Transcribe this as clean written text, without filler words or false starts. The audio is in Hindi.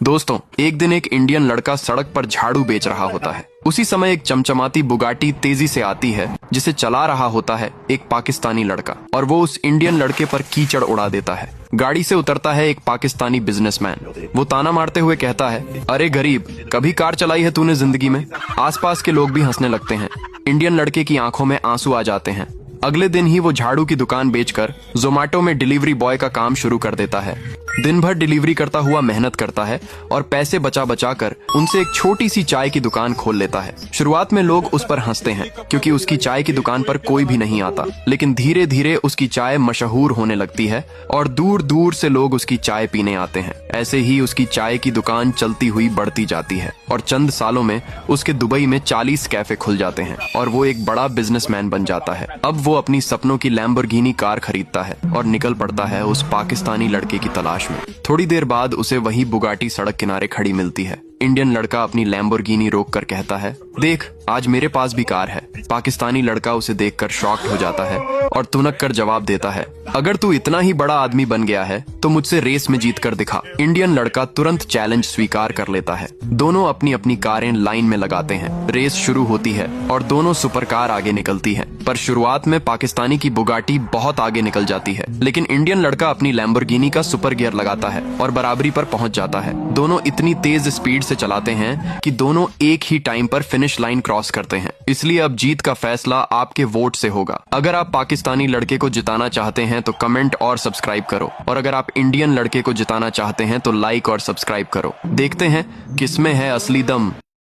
दोस्तों, एक दिन एक इंडियन लड़का सड़क पर झाड़ू बेच रहा होता है। उसी समय एक चमचमाती बुगाटी तेजी से आती है जिसे चला रहा होता है एक पाकिस्तानी लड़का, और वो उस इंडियन लड़के पर कीचड़ उड़ा देता है। गाड़ी से उतरता है एक पाकिस्तानी बिजनेसमैन। वो ताना मारते हुए कहता है, अरे गरीब, कभी कार चलाई है तूने जिंदगी में? आसपास के लोग भी हंसने लगते हैं। इंडियन लड़के की आंखों में आंसू आ जाते हैं। अगले दिन ही वो झाड़ू की दुकान बेचकर जोमेटो में डिलीवरी बॉय का काम शुरू कर देता है। दिन भर डिलीवरी करता हुआ मेहनत करता है और पैसे बचा बचा कर उनसे एक छोटी सी चाय की दुकान खोल लेता है। शुरुआत में लोग उस पर हंसते हैं क्योंकि उसकी चाय की दुकान पर कोई भी नहीं आता, लेकिन धीरे धीरे उसकी चाय मशहूर होने लगती है और दूर दूर से लोग उसकी चाय पीने आते हैं। ऐसे ही उसकी चाय की दुकान चलती हुई बढ़ती जाती है और चंद सालों में उसके दुबई में 40 कैफे खुल जाते हैं और वो एक बड़ा बिजनेसमैन बन जाता है। अब वो अपनी सपनों की लैम्बोर्गिनी कार खरीदता है और निकल पड़ता है उस पाकिस्तानी लड़के की तलाश में। थोड़ी देर बाद उसे वही बुगाटी सड़क किनारे खड़ी मिलती है। इंडियन लड़का अपनी लैम्बोर्गिनी रोक कर कहता है, देख, आज मेरे पास भी कार है। पाकिस्तानी लड़का उसे देखकर शॉक्ड हो जाता है और तुनक कर जवाब देता है, अगर तू इतना ही बड़ा आदमी बन गया है तो मुझसे रेस में जीत कर दिखा। इंडियन लड़का तुरंत चैलेंज स्वीकार कर लेता है। दोनों अपनी अपनी कारें लाइन में लगाते हैं। रेस शुरू होती है और दोनों सुपर कार आगे निकलती है, पर शुरुआत में पाकिस्तानी की बुगाटी बहुत आगे निकल जाती है, लेकिन इंडियन लड़का अपनी लैम्बोर्गिनी का सुपर गियर लगाता है और बराबरी पर पहुंच जाता है। दोनों इतनी तेज स्पीड से चलाते हैं कि दोनों एक ही टाइम पर फिनिश लाइन क्रॉस करते हैं। इसलिए अब जीत का फैसला आपके वोट से होगा। अगर आप पाकिस्तानी लड़के को जिताना चाहते हैं तो कमेंट और सब्सक्राइब करो, और अगर आप इंडियन लड़के को जिताना चाहते हैं तो लाइक और सब्सक्राइब करो। देखते हैं किसमें है असली दम।